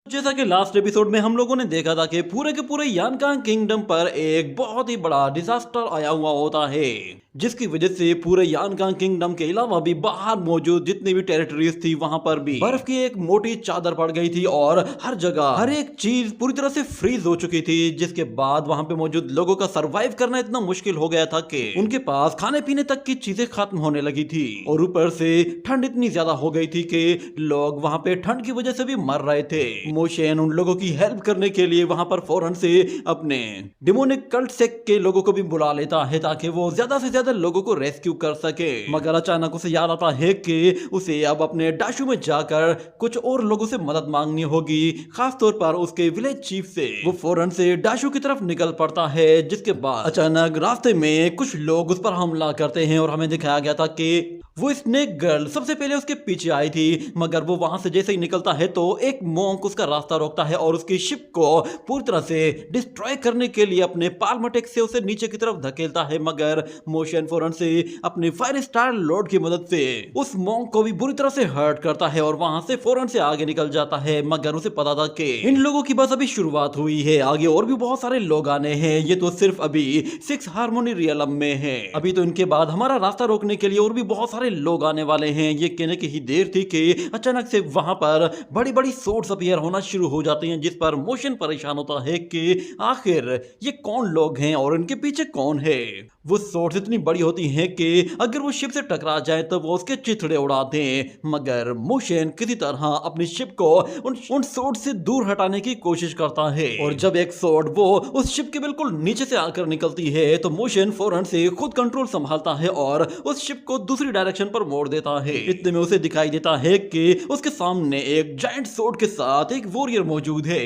जैसा कि last episode में हम लोगों ने देखा था कि पूरे के पूरे यानकांग किंगडम पर एक बहुत ही बड़ा डिजास्टर आया हुआ होता है, जिसकी वजह से पूरे यानकांग किंगडम के अलावा भी बाहर मौजूद जितनी भी टेरिटरीज थी वहां पर भी बर्फ की एक मोटी चादर पड़ गई थी और हर जगह हर एक चीज पूरी तरह से फ्रीज हो चुकी थी। जिसके बाद वहां पे मौजूद लोगों का सरवाइव करना इतना मुश्किल हो गया था कि उनके पास खाने पीने तक की चीजें खत्म होने लगी थी और ऊपर से ठंड इतनी ज्यादा हो गई थी कि लोग वहां पे ठंड की वजह से भी मर रहे थे। मोशन उन लोगों की हेल्प करने के लिए वहां पर फौरन से अपने डिमोनिक कल्ट सेक्ट के लोगों को भी बुला लेता है ताकि वो ज्यादा से ज्यादा लोगों को रेस्क्यू कर सके। मगर अचानक उसे याद आता है कि उसे अब अपने डाशू में जाकर कुछ और लोगों से मदद मांगनी होगी, खासतौर पर उसके विलेज चीफ से। वो फौरन से डाशू की तरफ निकल पड़ता है, जिसके बाद अचानक रास्ते में कुछ लोग उस पर हमला करते हैं और हमें दिखाया गया था कि वो स्नेक गर्ल सबसे पहले उसके पीछे आई थी। मगर वो वहां से जैसे ही निकलता है तो एक मॉन्क उसका रास्ता रोकता है और उसकी शिप को पूरी तरह से डिस्ट्रॉय करने के लिए अपने पाल्मटेक से उसे नीचे की तरफ धकेलता है। मगर मोशन फौरन से अपने फायर स्टार लॉर्ड की मदद से उस मॉन्क को भी बुरी तरह से हर्ट करता है और वहां से फौरन से आगे निकल जाता है। मगर उसे पता था कि इन लोगों की बस अभी शुरुआत हुई है, आगे और भी बहुत सारे लोग आने हैं। ये तो सिर्फ अभी 6 हार्मोनी रियलम में है, अभी तो इनके बाद हमारा रास्ता रोकने के लिए और भी बहुत सारे लोग आने वाले हैं। ये कहने की ही देर थी कि अचानक से वहां पर बड़ी बड़ी सोर्स अपीयर होना शुरू हो जाती हैं, जिस पर मोशन परेशान होता है कि आखिर ये कौन लोग हैं और इनके पीछे कौन है। वो सोर्स इतनी बड़ी होती हैं कि अगर वो शिप से टकरा जाए तो वो उसके चिथड़े उड़ा दें। मगर मोशन किसी तरह अपनी शिप को उन सोर्स से दूर हटाने की कोशिश करता है और जब एक सोर्ड वो उस शिप के बिल्कुल नीचे से आकर निकलती है तो मोशन फौरन से खुद कंट्रोल संभालता है और उस शिप को दूसरी डायरेक्शन पर मोड़ देता है। इतने में उसे दिखाई देता है कि उसके सामने एक जायंट सोर्ड के साथ एक वॉरियर मौजूद है।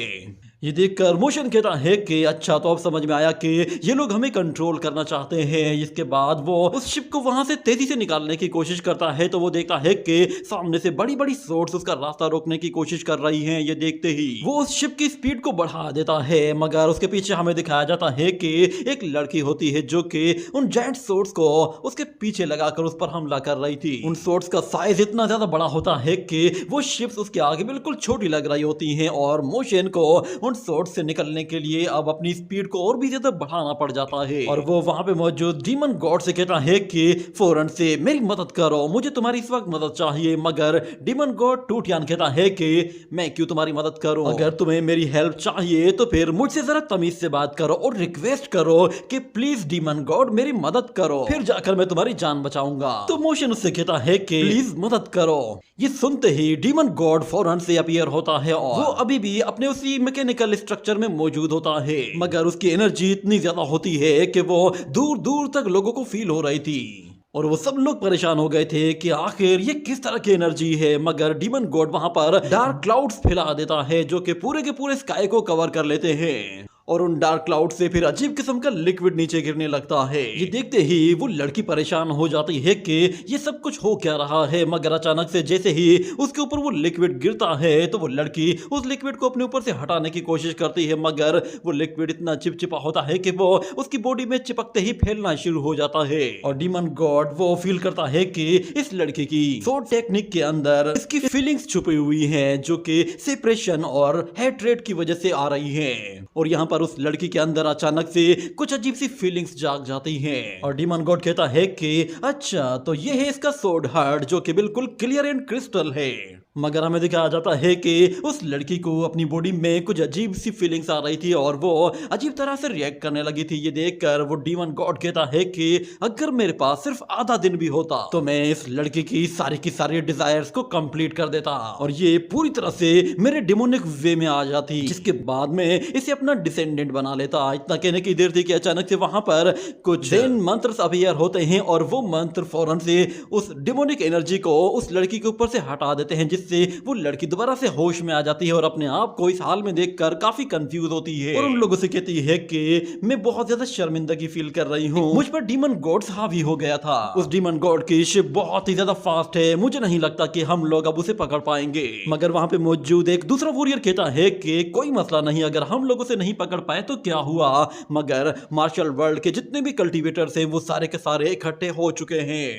ये देखकर मोशन कहता है कि अच्छा, तो अब समझ में आया कि ये लोग हमें कंट्रोल करना चाहते हैं। इसके बाद वो उस शिप को वहां से तेजी से निकालने की कोशिश करता है तो वो देखता है कि सामने से बड़ी बड़ी सोर्स उसका रास्ता रोकने की कोशिश कर रही हैं। ये देखते ही वो उस शिप की स्पीड को बढ़ा देता है। मगर उसके पीछे हमें दिखाया जाता है कि एक लड़की होती है जो कि उन जायंट सोर्स को उसके पीछे लगाकर उस पर हमला कर रही थी। उन सोर्स का साइज इतना ज्यादा बड़ा होता है कि वो शिप्स उसके आगे बिल्कुल छोटी लग रही होती हैं और मोशन को उन सोर्ड से निकलने के लिए अब अपनी स्पीड को और भी ज्यादा बढ़ाना पड़ जाता है और वो वहां पे मौजूद डीमन गॉड से कहता है कि फौरन से मेरी मदद करो, मुझे तुम्हारी इस वक्त मदद चाहिए। मगर डीमन गॉड टूटियान कहता है कि मैं क्यों तुम्हारी मदद करूं, अगर तुम्हें मेरी हेल्प चाहिए तो फिर मुझसे जरा तमीज से बात करो और रिक्वेस्ट करो कि प्लीज डीमन गॉड मेरी मदद करो, फिर जाकर मैं तुम्हारी जान बचाऊंगा। तो मोशन उससे कहता है कि प्लीज मदद करो। ये सुनते ही डीमन गॉड फौरन से अपीयर होता है और वो अभी भी अपने उसी मैकेनिकल स्ट्रक्चर में मौजूद होता है। मगर उसकी एनर्जी इतनी ज्यादा होती है कि वो दूर दूर तक लोगों को फील हो रही थी और वो सब लोग परेशान हो गए थे कि आखिर ये किस तरह की एनर्जी है। मगर डीमन गॉड वहां पर डार्क क्लाउड्स फैला देता है जो कि पूरे के पूरे स्काई को कवर कर लेते हैं और उन डार्क क्लाउड से फिर अजीब किस्म का लिक्विड नीचे गिरने लगता है। ये देखते ही वो लड़की परेशान हो जाती है कि ये सब कुछ हो क्या रहा है। मगर अचानक से जैसे ही उसके ऊपर वो लिक्विड गिरता है तो वो लड़की उस लिक्विड को अपने ऊपर से हटाने की कोशिश करती है। मगर वो लिक्विड इतना चिपचिपा होता है कि वो उसकी बॉडी में चिपकते ही फैलना शुरू हो जाता है और डीमन गॉड वो फील करता है कि इस लड़की की सोर्ड टेक्निक के अंदर इसकी फीलिंग्स छुपी हुई है जो कि सेपरेशन और हेट्रेड की वजह से आ रही है और यहाँ पर उस लड़की के अंदर अचानक से कुछ अजीब सी फीलिंग्स जाग जाती हैं और डीमन गॉड कहता है कि अच्छा, तो ये है इसका सोर्ड हार्ट जो कि बिल्कुल क्लियर एंड क्रिस्टल है। मगर हमें दिखाया जाता है कि उस लड़की को अपनी बॉडी में कुछ अजीब सी फीलिंग्स आ रही थी और वो अजीब तरह से रिएक्ट करने लगी थी। ये देखकर वो डीमन गॉड कहता है कि अगर मेरे पास सिर्फ आधा दिन भी होता तो मैं इस लड़की की सारी डिजायर्स को कंप्लीट कर देता और ये पूरी तरह से मेरे डिमोनिक वे में आ जाती, जिसके बाद में इसे अपना डिसेंडेंट बना लेता। इतना कहने की देर थी कि अचानक से वहां पर कुछ मंत्र अपीयर होते हैं और वो मंत्र फौरन से उस डिमोनिक एनर्जी को उस लड़की के ऊपर से हटा देते हैं, जिससे वो लड़की दोबारा से होश में आ जाती है और अपने आप को इस हाल में देखकर काफी कंफ्यूज होती है और उन लोगों से कहती है कि मैं बहुत ज्यादा शर्मिंदगी फील कर रही हूँ, मुझ पर डीमन गॉड हावी हो गया था। उस डीमन गॉड की शिप बहुत ही ज्यादा फास्ट है, मुझे नहीं लगता कि हम लोग अब उसे पकड़ पाएंगे। मगर वहां पे मौजूद एक दूसरा वॉरियर कहता है कि कोई मसला नहीं, अगर हम लोग उसे नहीं पकड़ पाए तो क्या हुआ। मगर मार्शल वर्ल्ड के जितने भी कल्टीवेटर्स हैं वो सारे के सारे इकट्ठे हो चुके हैं।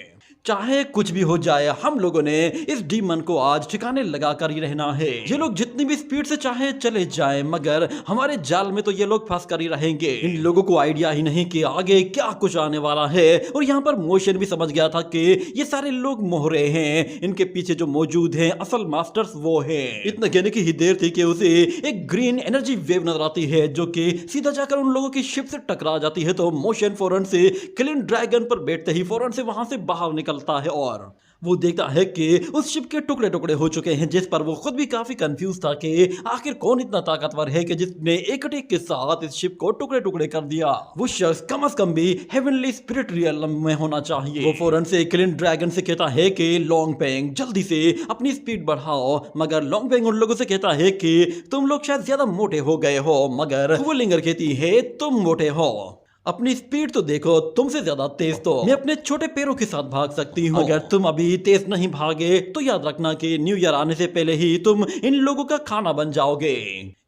चाहे कुछ भी हो जाए हम लोगों ने इस डीमन को आज ठिकाने लगा कर ही रहना है। ये लोग जितनी भी स्पीड से चाहे चले जाएं, मगर हमारे जाल में तो ये लोग फंस कर ही रहेंगे। इन लोगों को आइडिया ही नहीं कि आगे क्या कुछ आने वाला है। और यहाँ पर मोशन भी समझ गया था कि ये सारे लोग मोहरे हैं, इनके पीछे जो मौजूद हैं असल मास्टर्स वो हैं। इतना कहने की ही देर थी कि उसे एक ग्रीन एनर्जी वेव नजर आती है जो कि सीधा जाकर उन लोगों की शिप से टकरा जाती है। तो मोशन फौरन से क्लिन ड्रैगन पर बैठते ही फौरन से वहां से बाहर निकलता है और वो देखता है कि उस शिप के टुकड़े टुकड़े हो चुके हैं, जिस पर वो खुद भी काफी कंफ्यूज था कि आखिर कौन इतना ताकतवर है कि जिसने एक अटैक के साथ इस शिप को टुकड़े टुकड़े कर दिया। वो शख्स कम से कम भी हेवनली स्पिरिट रियलम में होना चाहिए। वो फौरन से क्लिन ड्रैगन से कहता है कि लॉन्ग पेंग जल्दी से अपनी स्पीड बढ़ाओ, मगर लॉन्ग पेंग उन लोगों से कहता है कि तुम लोग शायद ज्यादा मोटे हो गए हो, मगर हुवलिंगर कहती है तुम मोटे हो, अपनी स्पीड तो देखो, तुमसे ज्यादा तेज तो मैं अपने छोटे पैरों के साथ भाग सकती हूँ। अगर तुम अभी तेज नहीं भागे तो याद रखना कि न्यू ईयर आने से पहले ही तुम इन लोगों का खाना बन जाओगे।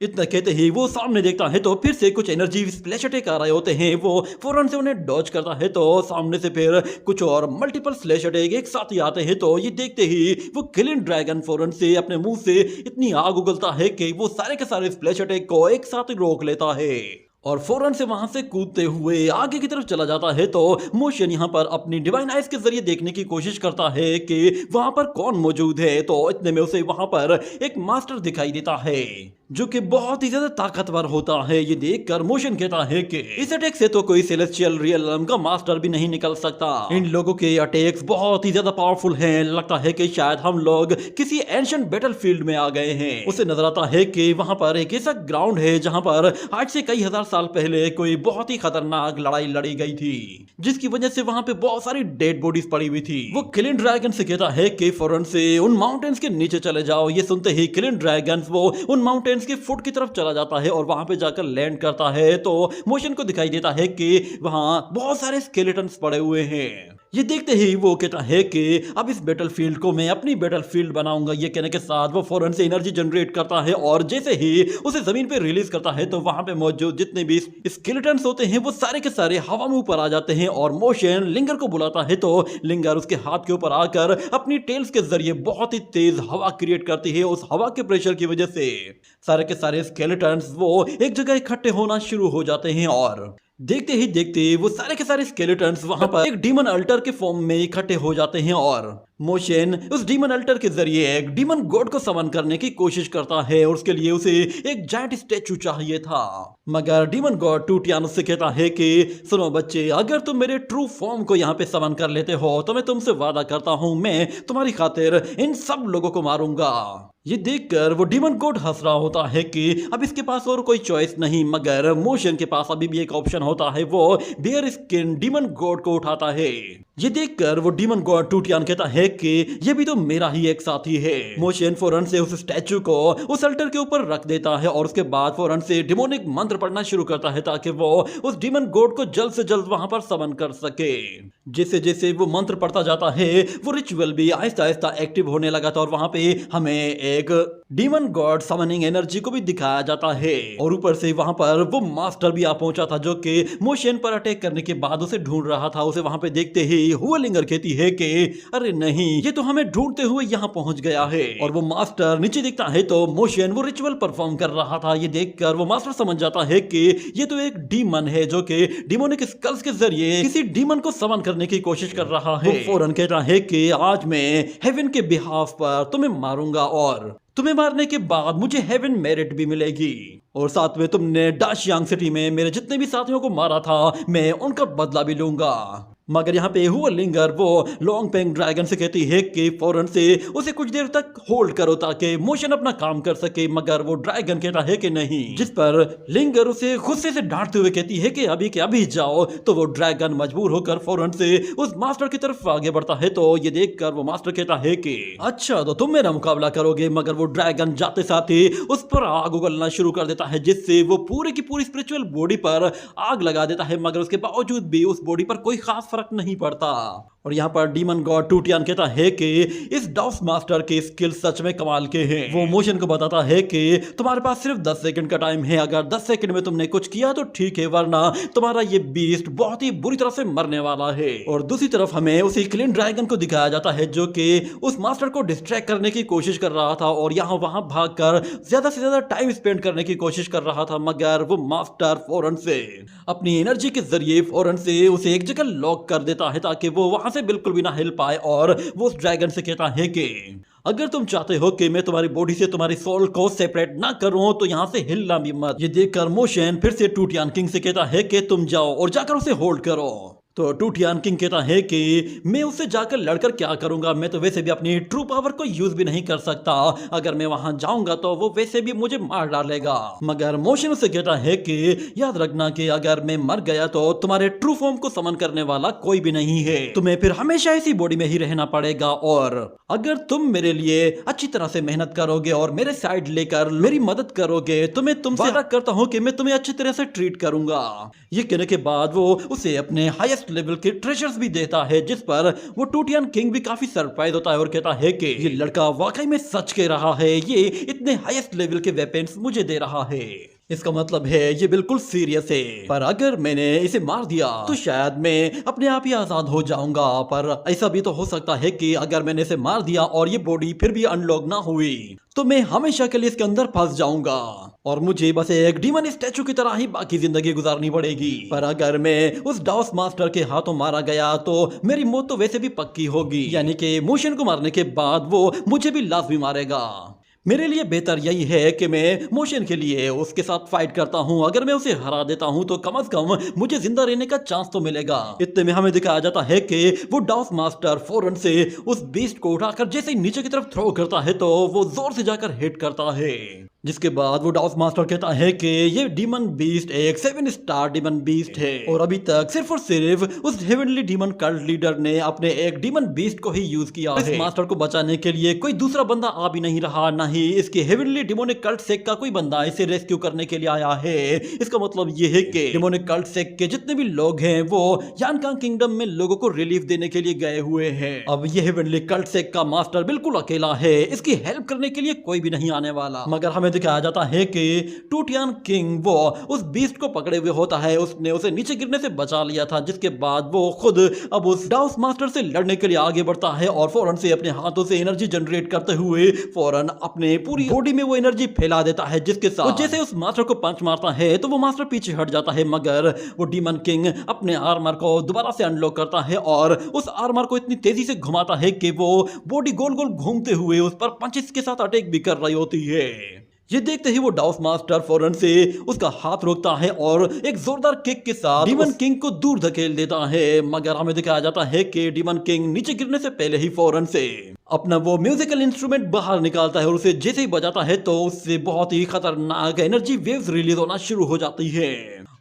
इतना कहते ही वो सामने देखता है तो फिर से कुछ एनर्जी स्प्लैश अटैक आ रहे होते हैं। वो फौरन से उन्हें डॉज करता है तो सामने से फिर कुछ और मल्टीपल स्लैश अटैक एक साथ ही आते हैं। तो ये देखते ही वो क्लिन ड्रैगन फौरन से अपने मुंह से इतनी आग उगलता है कि वो सारे के सारे स्प्लैश अटैक को एक साथ ही रोक लेता है और फौरन से वहां से कूदते हुए आगे की तरफ चला जाता है। तो मोशन यहाँ पर अपनी डिवाइन आइज के जरिए देखने की कोशिश करता है कि वहां पर कौन मौजूद है। तो इतने में उसे वहां पर एक मास्टर दिखाई देता है जो कि बहुत ही ज्यादा ताकतवर होता है। ये देखकर मोशन कहता है कि इस अटैक से तो कोई सेलेस्टियल रियलम का मास्टर भी नहीं निकल सकता। इन लोगों के अटैक्स बहुत ही ज्यादा पावरफुल हैं। लगता है कि शायद हम लोग किसी एंशिएंट बैटलफील्ड में आ गए हैं। उसे नजर आता है कि वहां पर एक ऐसा ग्राउंड है जहां पर आज से कई हजार साल पहले कोई बहुत ही खतरनाक लड़ाई लड़ी गई थी, जिसकी वजह से वहां पे बहुत सारी डेड बॉडीज पड़ी हुई थी। वो क्लिन ड्रैगन से कहता है कि फौरन से उन माउंटेन्स के नीचे चले जाओ। ये सुनते ही क्लिन ड्रैगन वो उन माउंटेन्स के फुट की तरफ चला जाता है और वहां पे जाकर लैंड करता है। तो मोशन को दिखाई देता है कि वहां बहुत सारे स्केलेटन्स पड़े हुए हैं। ये देखते ही वो कहता है कि अब इस बैटलफील्ड को मैं अपनी बैटलफील्ड बनाऊंगा। ये कहने के साथ वो फौरन से एनर्जी जनरेट करता है और जैसे ही उसे जमीन पे रिलीज करता है तो वहां पे मौजूद जितने भी स्केलेटन्स होते हैं वो सारे के सारे हवा में ऊपर आ जाते हैं और मोशन लिंगर को बुलाता है। तो लिंगर उसके हाथ के ऊपर आकर अपनी टेल्स के जरिए बहुत ही तेज हवा क्रिएट करती है। उस हवा के प्रेशर की वजह से सारे के सारे स्केलेटन्स वो एक जगह इकट्ठे होना शुरू हो जाते हैं और देखते ही देखते वो सारे के सारे स्केलेटन्स वहां पर एक डीमन अल्टर के फॉर्म में इकट्ठे हो जाते हैं और मोशन उस डीमन अल्टर के जरिए एक डीमन गॉड को समन करने की कोशिश करता है और उसके लिए उसे एक जायंट स्टैचू चाहिए था। मगर डीमन गॉड टूटियान उससे कहता है कि सुनो बच्चे, अगर तुम मेरे ट्रू फॉर्म को यहाँ पे समन कर लेते हो तो मैं तुमसे वादा करता हूँ मैं तुम्हारी खातिर इन सब लोगों को मारूंगा। ये देखकर वो डीमन गॉड हंस रहा होता है कि अब इसके पास और कोई चॉइस नहीं, मगर मोशन के पास अभी भी एक ऑप्शन होता है। वो बियर स्किन डीमन गॉड को उठाता है। ये देखकर वो डीमन गॉड टूटियान कहता है कि ये भी तो मेरा ही एक साथी है। मोशन फौरन से उस स्टैचू को उस अल्टर के ऊपर रख देता है और उसके बाद फौरन से डिमोनिक मंत्र पढ़ना शुरू करता है ताकि वो उस डीमन गॉड को जल्द से जल्द वहां पर समन कर सके। जैसे जैसे वो मंत्र पढ़ता जाता है वो रिचुअल भी आहिस्ता आहिस्ता एक्टिव होने लगा था और वहां पे हमें एक डीमन गॉड समनिंग एनर्जी को भी दिखाया जाता है और ऊपर से वहां पर वो मास्टर भी आ पहुंचा था जो कि मोशन पर अटैक करने के बाद उसे ढूंढ रहा था। उसे वहां पे देखते ही हुवलिंगर कहती है कि अरे नहीं, ये तो हमें ढूंढते हुए यहाँ पहुंच गया है। और वो मास्टर नीचे देखता है तो मोशन वो रिचुअल परफॉर्म कर रहा था। ये देखकर वो मास्टर समझ जाता है कि ये तो एक डीमन है जो कि डिमोनिक स्कल्स के जरिए किसी डीमन को समन करने की कोशिश कर रहा है। वो फौरन कहता है कि आज मैं हेवन के बिहाफ पर तुम्हें मारूंगा और तुम्हें मारने के बाद मुझे हेवन मेरिट भी मिलेगी और साथ में तुमने डाशियांग सिटी में मेरे जितने भी साथियों को मारा था मैं उनका बदला भी लूंगा। मगर यहाँ पे हुवलिंगर वो लॉन्ग पेंग ड्रैगन से कहती है कि फौरन से उसे कुछ देर तक होल्ड करो ताकि मोशन अपना काम कर सके, मगर वो ड्रैगन कहता है कि नहीं, जिस पर लिंगर उसे गुस्से से डांटते हुए कहती है कि अभी के अभी जाओ। तो वो ड्रैगन मजबूर होकर फौरन से उस मास्टर की तरफ आगे बढ़ता है। तो ये देखकर वो मास्टर कहता है कि अच्छा तो तुम मेरा मुकाबला करोगे, मगर वो ड्रैगन जाते साथ ही उस पर आग उगलना शुरू कर देता है जिससे वो पूरी की पूरी स्पिरिचुअल बॉडी पर आग लगा देता है, मगर उसके बावजूद भी उस बॉडी पर कोई खास फर्क नहीं पड़ता। और यहाँ पर डीमन गॉड टूटियान कहता है कि इस डाउस मास्टर के स्किल सच में कमाल के हैं। वो मोशन को बताता है कि तुम्हारे पास सिर्फ 10 सेकंड का टाइम है, अगर 10 सेकंड में तुमने कुछ किया तो ठीक है, वरना तुम्हारा ये बीस्ट बहुत ही बुरी तरह से मरने वाला है। और दूसरी तरफ हमें उसी क्लीन ड्रैगन को दिखाया जाता है जो कि उस मास्टर को डिस्ट्रैक्ट करने की कोशिश कर रहा था और यहाँ वहां भागकर ज्यादा से ज्यादा टाइम स्पेंड करने की कोशिश कर रहा था, मगर वो मास्टर फौरन से अपनी एनर्जी के जरिए फौरन से उसे एक जगह लॉक कर देता है ताकि वो वहां से बिल्कुल भी ना हिल पाए। और वो उस ड्रैगन से कहता है कि अगर तुम चाहते हो कि मैं तुम्हारी बॉडी से तुम्हारी सोल को सेपरेट ना करूं तो यहां से हिलना भी मत। ये देखकर मोशन फिर से टूटियान किंग से कहता है कि तुम जाओ और जाकर उसे होल्ड करो। तो टूटियान किंग कहता है कि मैं उससे जाकर लड़कर क्या करूंगा, मैं तो वैसे भी अपनी ट्रू पावर को यूज भी नहीं कर सकता, अगर मैं वहां जाऊंगा तो वो वैसे भी मुझे मार डालेगा। मगर मोशन उससे कहता है कि याद रखना कि अगर मैं मर गया तो तुम्हारे ट्रू फॉर्म को समन करने वाला कोई भी नहीं है, तुम्हें फिर हमेशा इसी बॉडी में ही रहना पड़ेगा। और अगर तुम मेरे लिए अच्छी तरह से मेहनत करोगे और मेरे साइड लेकर मेरी मदद करोगे तो मैं तुमसे वादा करता हूँ कि मैं तुम्हें अच्छी तरह से ट्रीट करूंगा। ये कहने के बाद वो उसे अपने हाईएस्ट लेवल के ट्रेजर्स भी देता है, जिस पर वो टूटियान किंग भी काफी सरप्राइज होता है और कहता है कि ये लड़का वाकई में सच कह रहा है, ये इतने हाईएस्ट लेवल के वेपन्स मुझे दे रहा है, इसका मतलब है ये बिल्कुल सीरियस है। पर अगर मैंने इसे मार दिया तो शायद मैं अपने आप ही आजाद हो जाऊंगा, पर ऐसा भी तो हो सकता है कि अगर मैंने इसे मार दिया और ये बॉडी फिर भी अनलॉक ना हुई तो मैं हमेशा के लिए इसके अंदर फंस जाऊंगा और मुझे बस एक डीमन स्टैचू की तरह ही बाकी जिंदगी गुजारनी पड़ेगी। पर अगर मैं उस डाउस मास्टर के हाथों मारा गया तो मेरी मौत तो वैसे भी पक्की होगी, यानी कि मोशन को मारने के बाद वो मुझे भी लाजमी मारेगा। मेरे लिए बेहतर यही है कि मैं मोशन के लिए उसके साथ फाइट करता हूं, अगर मैं उसे हरा देता हूं तो कम से कम मुझे जिंदा रहने का चांस तो मिलेगा। इतने में हमें दिखाया जाता है कि वो डाउस मास्टर फौरन से उस बीस्ट को उठाकर जैसे ही नीचे की तरफ थ्रो करता है तो वो जोर से जाकर हिट करता है, जिसके बाद वो डाउस मास्टर कहता है कि ये डीमन बीस्ट एक 7 स्टार डीमन बीस्ट है और अभी तक सिर्फ और सिर्फ उस हेवनली डीमन कल्ट लीडर ने अपने एक डीमन बीस्ट को ही यूज किया है। इस मास्टर को बचाने के लिए कोई दूसरा बंदा आ भी नहीं रहा, ना ही इसके हेवनली डिमोनिक कल्ट सेक्ट का कोई बंदा इसे रेस्क्यू करने के लिए आया है। इसका मतलब ये है कि डिमोनिक कल्ट सेक्ट के जितने भी लोग हैं वो यानकांग किंगडम में लोगों को रिलीफ देने के लिए गए हुए हैं। अब ये हेवनली कल्ट सेक्ट का मास्टर बिल्कुल अकेला है, इसकी हेल्प करने के लिए कोई भी नहीं आने वाला। मगर हमें दिखाया जाता है कि टूटियान किंग वो उस बीस्ट को पकड़े हुए होता है, उसने उसे नीचे गिरने से बचा लिया था, जिसके बाद वो खुद अब उस डाउस मास्टर से लड़ने के लिए आगे बढ़ता है और फौरन से अपने हाथों से एनर्जी जनरेट करते हुए फौरन अपने पूरी बॉडी में वो एनर्जी फैला देता है, जिसके साथ जैसे उस मास्टर को पंच मारता है तो वो मास्टर पीछे हट जाता है। मगर वो डीमन किंग अपने आर्मर को दोबारा से अनलॉक करता है और उस आर्मर को इतनी तेजी से घुमाता है कि वो बॉडी गोल गोल घूमते हुए उस पर पंचेस के साथ अटैक भी कर रही होती है। ये देखते ही वो डाउस मास्टर फौरन से उसका हाथ रोकता है और एक जोरदार किक के साथ डीमन किंग को दूर धकेल देता है। मगर हमें दिखाया जाता है कि डीमन किंग नीचे गिरने से पहले ही फौरन से अपना वो म्यूजिकल इंस्ट्रूमेंट बाहर निकालता है और उसे जैसे ही बजाता है तो उससे बहुत ही खतरनाक एनर्जी वेव्स रिलीज होना शुरू हो जाती है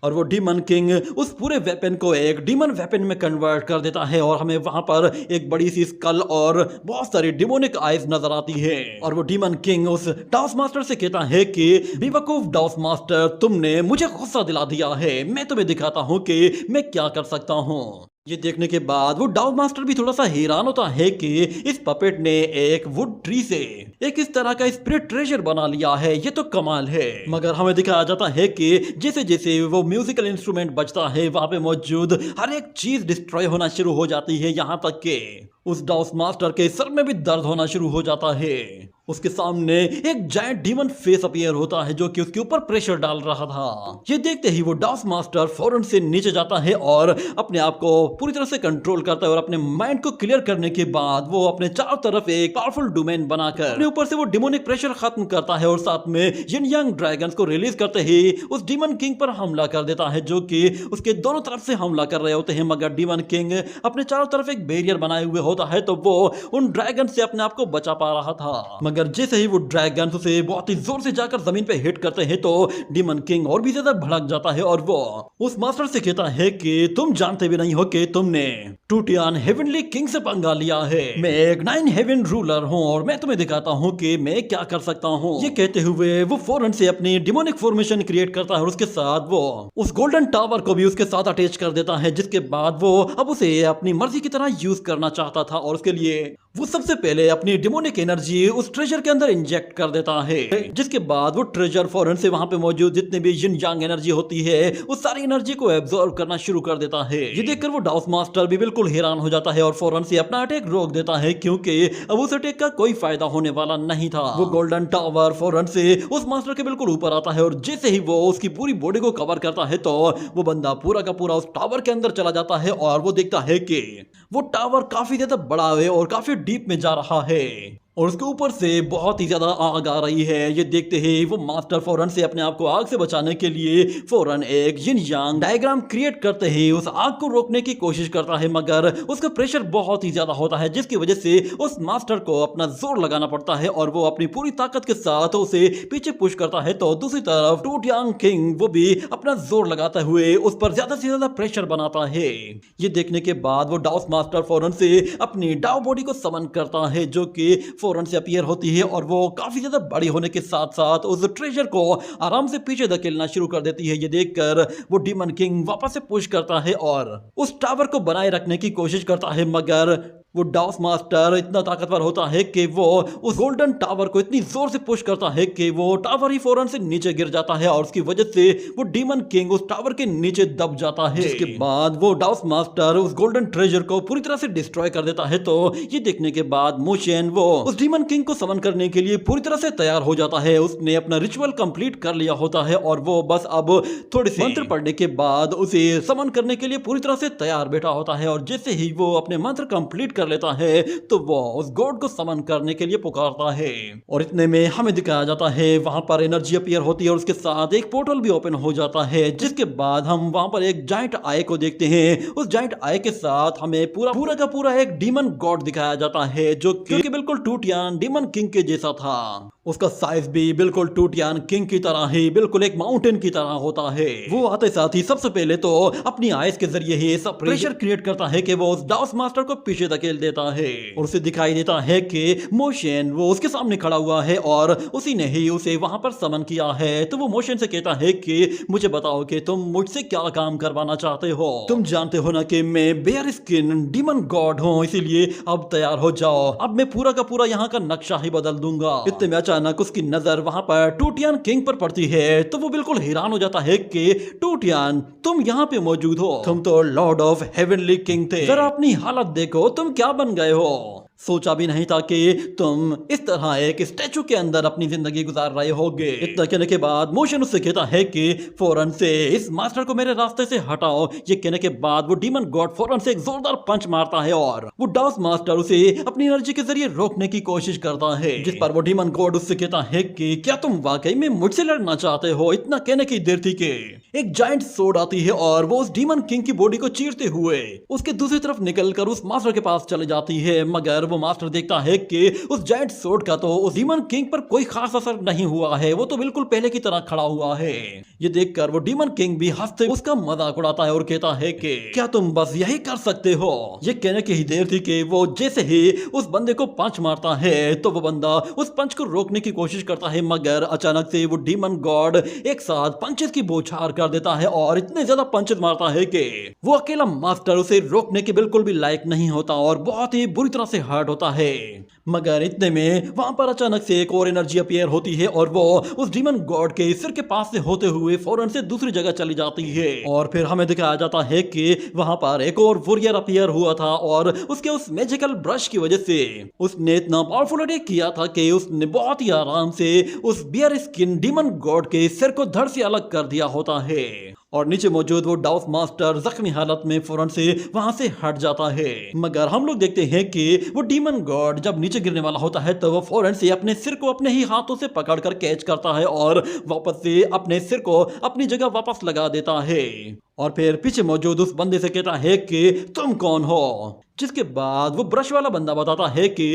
और वो डीमन किंग उस पूरे वेपन को एक डीमन वेपन में कन्वर्ट कर देता है और हमें वहां पर एक बड़ी सी स्कल और बहुत सारी डिमोनिक आइज नजर आती है। और वो डीमन किंग उस डाउस मास्टर से कहता है कि बेवकूफ डाउस मास्टर, तुमने मुझे गुस्सा दिला दिया है, मैं तुम्हें दिखाता हूँ कि मैं क्या कर सकता हूँ। ये देखने के बाद वो डाउस मास्टर भी थोड़ा सा हैरान होता है कि इस पपेट ने एक वुड ट्री से एक इस तरह का स्पिरिट ट्रेजर बना लिया है, ये तो कमाल है। मगर हमें दिखाया जाता है कि जैसे जैसे वो म्यूजिकल इंस्ट्रूमेंट बजता है वहां पे मौजूद हर एक चीज डिस्ट्रॉय होना शुरू हो जाती है, यहाँ तक कि उस डाउस मास्टर के सर में भी दर्द होना शुरू हो जाता है। उसके सामने एक जायंट डीमन फेस अपीयर होता है जो कि उसके ऊपर प्रेशर डाल रहा था। ये देखते ही वो डाउस मास्टर फौरन से नीचे जाता है और अपने आप को पूरी तरह से कंट्रोल करता है और अपने माइंड को क्लियर करने के बाद वो अपने चारों तरफ एक पावरफुल डोमेन बनाकर अपने ऊपर से वो डिमोनिक प्रेशर खत्म करता है और साथ में यिन यांग ड्रैगन्स को रिलीज करते ही उस डीमन किंग पर हमला कर देता है जो कि उसके दोनों तरफ से हमला कर रहे होते हैं। मगर डीमन किंग अपने चारों तरफ एक बैरियर बनाए हुए होता है तो वो उन ड्रैगन से अपने आप को बचा पा रहा था। मगर जैसे ही वो ड्रैगन उसे बहुत ही जोर से जाकर जमीन पे हिट करते हैं तो डीमन किंग और भी ज्यादा भड़क जाता है और वो उस मास्टर से कहता है कि तुम जानते भी नहीं हो कि तुमने टूटियान हेवनली किंग से पंगा लिया है। मैं एक 9 हेवन रूलर हूँ और मैं तुम्हें दिखाता हूँ कि मैं क्या कर सकता हूँ। ये कहते हुए वो फौरन से अपनी डिमोनिक फॉर्मेशन क्रिएट करता है और उसके साथ वो उस गोल्डन टावर को भी उसके साथ अटैच कर देता है, जिसके बाद वो अब उसे अपनी मर्जी की तरह यूज करना चाहता था और उसके लिए वो सबसे पहले अपनी डिमोनिक एनर्जी उस ट्रेजर के अंदर इंजेक्ट कर देता है, जिसके बाद वो ट्रेजर फौरन से वहां पे मौजूद जितने भी जिन यांग एनर्जी होती है उस सारी एनर्जी को एब्जॉर्ब करना शुरू कर देता है। ये देखकर वो डाउस मास्टर भी बिल्कुल हैरान हो जाता है और फौरन से अपना अटैक रोक देता है, क्योंकि अब उस अटैक का कोई फायदा होने वाला नहीं था। वो गोल्डन टावर फौरन से उस मास्टर के बिल्कुल ऊपर आता है और जैसे ही वो उसकी पूरी बॉडी को कवर करता है तो वो बंदा पूरा का पूरा उस टावर के अंदर चला जाता है और वो देखता है कि वो टावर काफी ज्यादा बड़ा है और काफी डीप में जा रहा है और उसके ऊपर से बहुत ही ज्यादा आग आ रही है। ये देखते ही वो मास्टर फौरन से अपने आप को आग से बचाने के लिए फौरन एक जिन यांग डायग्राम क्रिएट करते ही उस आग को रोकने की कोशिश करता है, मगर उसका प्रेशर बहुत ही ज्यादा होता है, जिसकी वजह से उस मास्टर को अपना जोर लगाना पड़ता है और वो अपनी पूरी ताकत के साथ उसे पीछे पुश करता है। तो दूसरी तरफ टूटियांग किंग वो भी अपना जोर लगाते हुए उस पर ज्यादा से ज्यादा प्रेशर बनाता है। ये देखने के बाद वो डाउस मास्टर फौरन से अपनी डाउ बॉडी को समन करता है, जो कि फौरन से अपीयर होती है और वो काफी ज्यादा बड़ी होने के साथ साथ उस ट्रेजर को आराम से पीछे धकेलना शुरू कर देती है। ये देखकर वो डीमन किंग वापस से पुश करता है और उस टावर को बनाए रखने की कोशिश करता है, मगर वो डाउस मास्टर इतना ताकतवर होता है कि वो उस गोल्डन टावर को इतनी जोर से पुश करता है कि वो टावर ही फौरन से नीचे गिर जाता है और उसकी वजह से वो डीमन किंग उस टावर के नीचे दब जाता है, जिसके बाद वो डाउस मास्टर उस गोल्डन ट्रेजर को पूरी तरह से डिस्ट्रॉय कर देता है। तो ये देखने के बाद मोशन वो उस डीमन किंग को समन करने के लिए पूरी तरह से तैयार हो जाता है। उसने अपना रिचुअल कंप्लीट कर लिया होता है और वो बस अब थोड़े से मंत्र पढ़ने के बाद उसे समन करने के लिए पूरी तरह से तैयार बैठा होता है और जैसे ही वो अपने मंत्र कंप्लीट कर लेता है तो वो उस गॉड को समन करने के लिए पुकारता है और इतने में हमें दिखाया जाता है वहां पर एनर्जी अपीयर होती है और उसके साथ एक पोर्टल भी ओपन हो जाता है, जिसके बाद हम वहां पर एक जाइंट आई को देखते हैं। उस जाइंट आई के साथ हमें पूरा का पूरा एक डीमन गॉड दिखाया जाता है, जो कि बिल्कुल टूटियान डीमन किंग के जैसा था। उसका साइज भी बिल्कुल टूटियान किंग की तरह ही बिल्कुल एक माउंटेन की तरह होता है। वो आते साथ ही सबसे पहले तो अपनी आइस के जरिए ही ऐसा प्रेशर क्रिएट करता है कि वो उस डाउस मास्टर को पीछे धकेल देता है और उसे दिखाई देता है कि मोशन वो उसके सामने खड़ा हुआ है और उसी ने ही उसे वहां पर समन किया है। तो वो मोशन से कहता है कि मुझे बताओ कि तुम मुझसे क्या काम करवाना चाहते हो। तुम जानते हो ना कि मैं बेयर स्किन डीमन गॉड हूँ, इसीलिए अब तैयार हो जाओ। अब मैं पूरा का पूरा यहाँ का नक्शा ही बदल दूंगा। इतने में अचानक उसकी नजर वहां पर टूटियान किंग पर पड़ती है तो वो बिल्कुल हैरान हो जाता है कि टूटियान तुम यहाँ पे मौजूद हो, तुम तो लॉर्ड ऑफ हेवनली किंग थे। जरा अपनी हालत देखो, तुम क्या बन गए हो। सोचा भी नहीं था कि तुम इस तरह एक स्टैचू के अंदर अपनी जिंदगी गुजार रहे होगे। इतना कहने के बाद मोशन उससे कहता है कि फौरन से इस मास्टर को मेरे रास्ते से हटाओ। ये कहने के बाद वो डीमन गॉड फौरन से एक जोरदार पंच मारता है और वो डाउस मास्टर उसे अपनी एनर्जी के जरिए रोकने की कोशिश करता है, जिस पर वो डीमन गॉड उससे कहता है कि क्या तुम वाकई में मुझसे लड़ना चाहते हो। इतना कहने की देर थी कि एक जाइंट सोड आती है और वो उस डीमन किंग की बॉडी को चीरते हुए उसके दूसरी तरफ निकलकर उस मास्टर के पास चले जाती है, मगर वो मास्टर देखता है कि उस जायंट सोर्ड का तो उस डीमन किंग पर कोई खास असर नहीं हुआ है, वो तो बिल्कुल पहले की तरह खड़ा हुआ है। ये देखकर वो डीमन किंग भी हंसते उसका मजाक उड़ाता है और कहता है कि क्या तुम बस यही कर सकते हो। ये कहने की ही देर थी कि वो जैसे ही उस बंदे को पंच मारता है तो वो बंदा उस पंच को रोकने की कोशिश करता है, मगर अचानक से वो डीमन गॉड एक साथ पंचेस की बौछार कर देता है और इतने ज्यादा पंचेस मारता है कि वो अकेला मास्टर उसे रोकने के बिल्कुल भी लायक नहीं होता और बहुत ही बुरी तरह से हर्ट होता है। मगर इतने में वहां पर अचानक से एक और एनर्जी अपीयर होती है और वो उस डीमन गॉड के सिर के पास से होते हुए फौरन से दूसरी जगह चली जाती है और फिर हमें दिखाया जाता है कि वहां पर एक और वॉरियर अपीयर हुआ था और उसके उस मैजिकल ब्रश की वजह से उसने इतना पावरफुल अटैक किया था कि उसने बहुत ही आराम से उस बियर स्किन डीमन गॉड के सिर को धड़ से अलग कर दिया होता है और नीचे मौजूद वो डाउस मास्टर जख्मी हालत में फौरन से वहां से हट जाता है। मगर हम लोग देखते हैं कि वो डीमन गॉड जब नीचे गिरने वाला होता है तो वो फौरन से अपने सिर को अपने ही हाथों से पकड़कर कैच करता है और वापस से अपने सिर को अपनी जगह वापस लगा देता है और फिर पीछे मौजूद उस बंदे से कहता है कि तुम कौन हो। जिसके बाद वो ब्रश वाला बंदा बताता है कि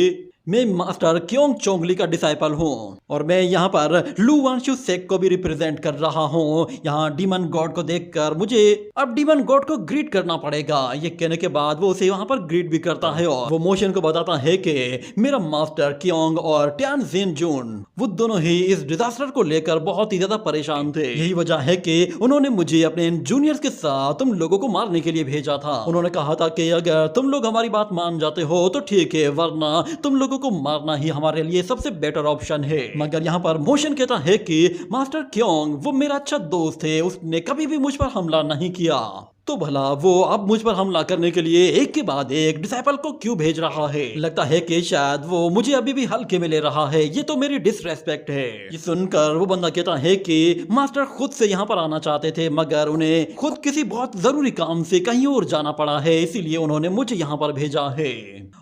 मैं मास्टर क्योंग चोंगली का डिसाइपल हूँ और मैं यहाँ पर लू वांशु सेक को भी रिप्रेजेंट कर रहा हूँ। यहाँ डीमन गॉड को देखकर मुझे अब डीमन गॉड को ग्रीट करना पड़ेगा। ये कहने के बाद वो उसे वहाँ पर ग्रीट भी करता है और वो मोशन को बताता है कि मेरा मास्टर क्योंग और ट्यान जिन जून वो दोनों ही इस डिजास्टर को लेकर बहुत ही ज्यादा परेशान थे। यही वजह है कि उन्होंने मुझे अपने जूनियर्स के साथ तुम लोगों को मारने के लिए भेजा था। उन्होंने कहा था कि अगर तुम लोग हमारी बात मान जाते हो तो ठीक है, वरना तुम लोगों को मारना ही हमारे लिए सबसे बेटर ऑप्शन है। मगर यहाँ पर मोशन कहता है कि मास्टर क्योंग वो मेरा अच्छा दोस्त है, उसने कभी भी मुझ पर हमला नहीं किया, तो भला वो अब मुझ पर हमला करने के लिए एक के बाद एक डिसाइपल को क्यों भेज रहा है। लगता है कि शायद वो मुझे अभी भी हल्के में ले रहा है, ये तो मेरी डिसरेस्पेक्ट है। ये सुनकर वो बंदा कहता है कि मास्टर खुद से यहाँ पर आना चाहते थे मगर उन्हें खुद किसी बहुत जरूरी काम से कहीं और जाना पड़ा है, इसीलिए उन्होंने मुझे यहाँ पर भेजा है।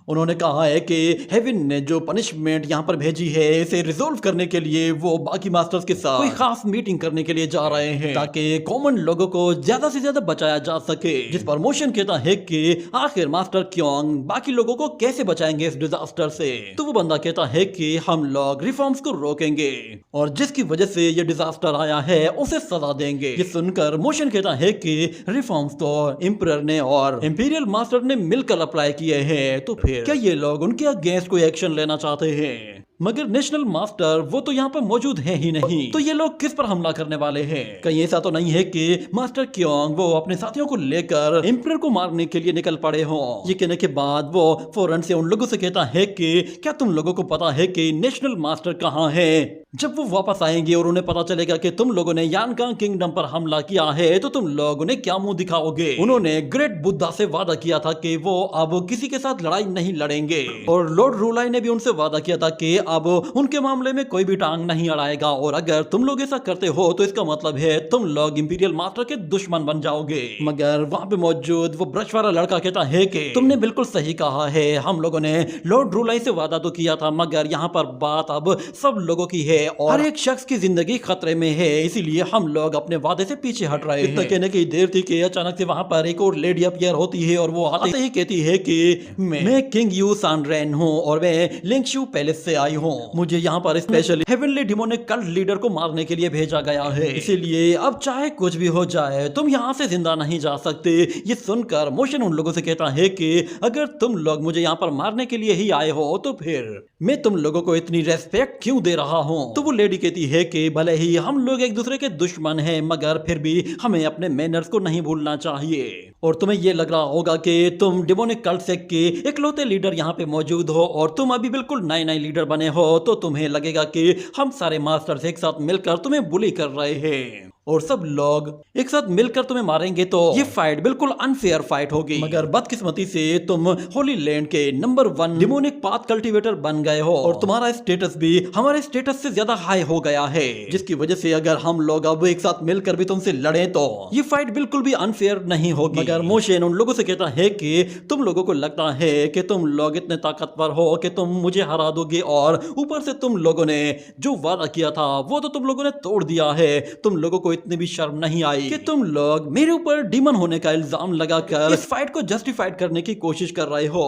उन्होंने कहा है कि हेवन ने जो पनिशमेंट यहाँ पर भेजी है इसे रिजोल्व करने के लिए वो बाकी मास्टर्स के साथ कोई खास मीटिंग करने के लिए जा रहे हैं ताकि कॉमन लोगों को ज्यादा से ज्यादा बचाया जा सके। जिस पर मोशन कहता है कि आखिर मास्टर क्योंग बाकी लोगों को कैसे बचाएंगे इस डिजास्टर से। तो वो बंदा कहता है कि हम लोग रिफॉर्म्स को रोकेंगे और जिसकी वजह से ये डिजास्टर आया है उसे सजा देंगे। ये सुनकर मोशन कहता है कि रिफॉर्म्स तो एम्परर ने और इंपीरियल मास्टर ने मिलकर अप्लाई किए हैं, तो फिर क्या ये लोग उनके अगेंस्ट कोई एक्शन लेना चाहते हैं? मगर नेशनल मास्टर वो तो यहाँ पर मौजूद है ही नहीं, तो ये लोग किस पर हमला करने वाले हैं? कहीं ऐसा तो नहीं है कि मास्टर क्योंग वो अपने साथियों को लेकर एम्परर को मारने के लिए निकल पड़े हों। ये कहने के बाद वो फौरन से उन लोगों से कहता है कि क्या तुम लोगों को पता है कि नेशनल मास्टर कहाँ है? जब वो वापस आएंगे और उन्हें पता चलेगा कि तुम लोगों ने यानकांग किंगडम पर हमला किया है तो तुम लोग उन्हें क्या मुंह दिखाओगे? उन्होंने ग्रेट बुद्धा से वादा किया था कि वो अब किसी के साथ लड़ाई नहीं लड़ेंगे और लॉर्ड रूलाई ने भी उनसे वादा किया था कि अब उनके मामले में कोई भी टांग नहीं अड़ाएगा और अगर तुम लोग ऐसा करते हो तो इसका मतलब है तुम लोग इंपीरियल मास्टर के दुश्मन बन जाओगे। मगर वहां पे मौजूद वो ब्रश वाला लड़का कहता है कि तुमने बिल्कुल सही कहा है, हम लोगों ने लॉर्ड रूलाई से वादा तो किया था मगर यहाँ पर बात अब सब लोगों की है और हर एक शख्स की जिंदगी खतरे में है, इसीलिए हम लोग अपने वादे से पीछे हट रहे हैं। कहने की देर थी कि अचानक से वहां पर एक और लेडी अपीयर होती है और वो आते ही कहती है कि मैं किंग यू सांड्रेन हूँ और मैं लिंगशू पैलेस से आई हूँ। मुझे यहाँ पर specially heavenly demonic cult leader को मारने के लिए भेजा गया है, इसीलिए अब चाहे कुछ भी हो जाए तुम यहाँ से जिंदा नहीं जा सकते। ये सुनकर मोशन उन लोगों से कहता है कि अगर तुम लोग मुझे यहाँ पर मारने के लिए ही आए हो तो फिर मैं तुम लोगों को इतनी रेस्पेक्ट क्यों दे रहा हूँ? तो वो लेडी कहती है कि भले ही हम लोग एक दूसरे के दुश्मन हैं मगर फिर भी हमें अपने मैनर्स को नहीं भूलना चाहिए। और तुम्हें ये लग रहा होगा कि तुम डिमोनिक कल्ट सेक्ट के इकलौते लीडर यहाँ पे मौजूद हो और तुम अभी बिल्कुल नए लीडर बने हो तो तुम्हें लगेगा कि हम सारे मास्टर्स एक साथ मिलकर तुम्हें बुली कर रहे हैं और सब लोग एक साथ मिलकर तुम्हें मारेंगे तो ये फाइट बिल्कुल अनफेयर फाइट होगी। मगर बदकिस्मती से तुम होली लैंड के नंबर 1 डिमोनिक पाथ कल्टीवेटर बन गए हो और तुम्हारा स्टेटस भी हमारे स्टेटस से ज्यादा हाई हो गया है, जिसकी वजह से अगर हम लोग अब एक साथ मिलकर भी तुमसे लड़े तो ये फाइट बिल्कुल भी अनफेयर नहीं होगी। मगर मोशन उन लोगों से कहता है कि तुम लोगों को लगता है कि तुम लोग इतने ताकतवर हो कि तुम मुझे हरा दोगे और ऊपर से तुम लोगों ने जो वादा किया था वो तो तुम लोगों ने तोड़ दिया है। तुम लोगों को इतनी भी शर्म नहीं आई कि तुम लोग मेरे ऊपर डीमन होने का इल्जाम लगाकर इस फाइट को जस्टिफाइड करने की कोशिश कर रहे हो।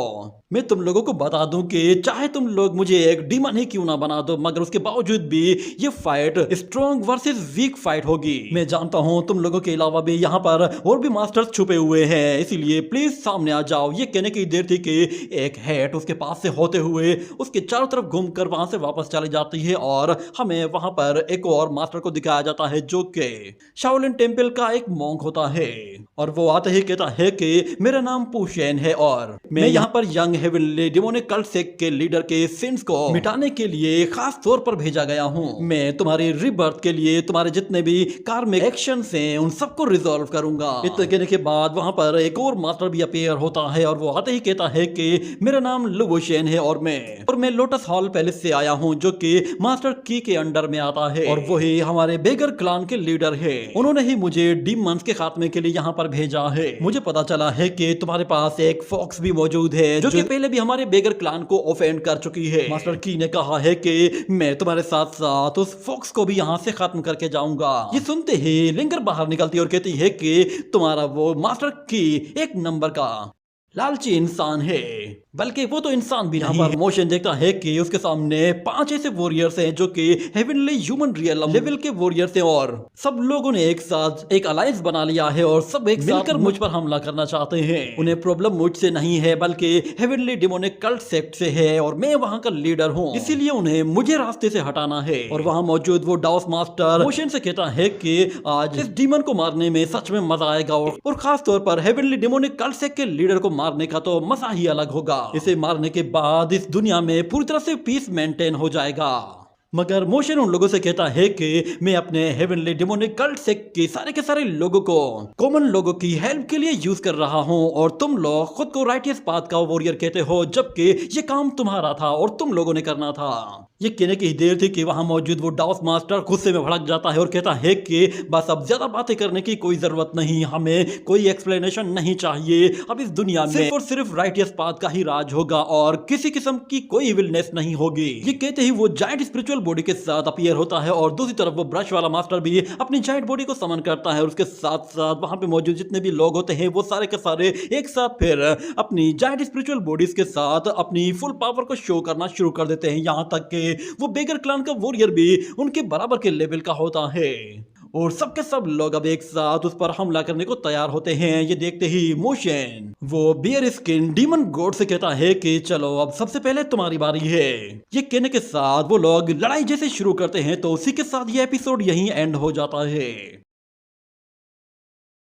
मैं तुम लोगों को बता दूं कि चाहे तुम लोग मुझे एक डीमन ही क्यों ना बना दो मगर उसके बावजूद भी ये fight strong versus weak fight होगी। मैं जानता हूं तुम लोगों के अलावा भी यहाँ पर और भी मास्टर्स छुपे हुए हैं, इसीलिए प्लीज सामने आ जाओ। ये कहने की देर थी कि एक हेट उसके पास से होते हुए उसके चारों तरफ घूमकर वहां से वापस चली जाती है और हमें वहां पर एक और मास्टर को दिखाया जाता है जो कि शाओलिन टेंपल का एक मॉन्क होता है और वो आते ही कहता है कि मेरा नाम पुशेन है और मैं यहाँ पर young heavenly demonic cult sect के लीडर के सिंस को मिटाने के लिए खास तौर पर भेजा गया हूँ। मैं तुम्हारी रीबर्थ के लिए तुम्हारे जितने भी कार्मिक एक्शंस हैं उन सबको रिजॉल्व करूंगा। इतना कहने के बाद वहां पर एक और मास्टर भी अपीयर होता है और वो आते ही कहता है कि मेरा नाम लुवोशेन है और मैं लोटस हॉल पैलेस से आया हूँ जो कि मास्टर की के अंडर में आता है और वही हमारे बेगर क्लान के लीडर है। उन्होंने ही मुझे डीमंस के खात्मे के लिए यहाँ पर भेजा है। मुझे पता चला है कि तुम्हारे पास एक फॉक्स भी मौजूद है जो कि पहले भी हमारे बेगर क्लान को ऑफेंड कर चुकी है। मास्टर की ने कहा है कि मैं तुम्हारे साथ साथ उस फॉक्स को भी यहाँ से खत्म करके जाऊंगा। ये सुनते ही लिंगर बाहर निकलती और कहती है कि तुम्हारा वो मास्टर की एक नंबर का लालची इंसान है, बल्कि वो तो इंसान भी नहीं है। मोशन देखता है कि उसके सामने 5 ऐसे वॉरियर्स हैं जो कि हेवनली ह्यूमन रियल लेवल के वॉरियर्स हैं और सब लोगों ने एक साथ एक अलायंस बना लिया है और सब एक मिलकर मुझ पर हमला करना चाहते हैं। उन्हें प्रॉब्लम मुझसे नहीं है बल्कि हेवनली डिमोनिक कल्ट सेक्ट से है और मैं वहां का लीडर हूँ, इसीलिए उन्हें मुझे रास्ते से हटाना है। और वहां मौजूद वो डाउस मास्टर मोशन से कहता है कि आज इस डीमन को मारने में सच में मजा आएगा और खास तौर पर हेवनली डिमोनिक कल्ट सेक्ट के लीडर को मारने का तो मजा ही अलग होगा। इसे मारने के बाद इस दुनिया में पूरी तरह से पीस मेंटेन हो जाएगा। मगर मोशन उन लोगों से कहता है कि मैं अपने हेवनली डिमोनिक कल्ट सेक्ट के सारे लोगों को कॉमन लोगों की हेल्प के लिए यूज कर रहा हूं और तुम लोग खुद को राइटियस पाथ का वॉरियर कहते हो, जबकि ये काम तुम्हारा था और तुम लोगों ने करना था। ये कहने की देर थी कि वहां मौजूद वो डाउस मास्टर गुस्से में भड़क जाता है और कहता है कि बस अब ज्यादा बातें करने की कोई जरूरत नहीं, हमें कोई एक्सप्लेनेशन नहीं चाहिए। अब इस दुनिया में सिर्फ और सिर्फ राइटियस पाथ का ही राज होगा और किसी किस्म की कोई विलनेस नहीं होगी। ये कहते ही वो जायंट स्पिरिचुअल बॉडी के साथ अपीयर होता है और दूसरी तरफ वो ब्रश वाला मास्टर भी अपनी जायंट बॉडी को समन करता है और उसके साथ साथ वहां पे मौजूद जितने भी लोग होते हैं वो सारे के सारे एक साथ फिर अपनी जायंट स्पिरिचुअल बॉडीज के साथ अपनी फुल पावर को शो करना शुरू कर देते हैं, यहां तक कि वो बेगर क्लान का वॉरियर भी उनके बराबर के लेवल का होता है और सबके सब लोग अब एक साथ उस पर हमला करने को तैयार होते हैं। ये देखते ही मोशन वो बियर स्किन डीमन गॉड से कहता है कि चलो अब सबसे पहले तुम्हारी बारी है। ये कहने के साथ वो लोग लड़ाई जैसे शुरू करते हैं तो उसी के साथ ये एपिसोड यहीं एंड हो जाता है।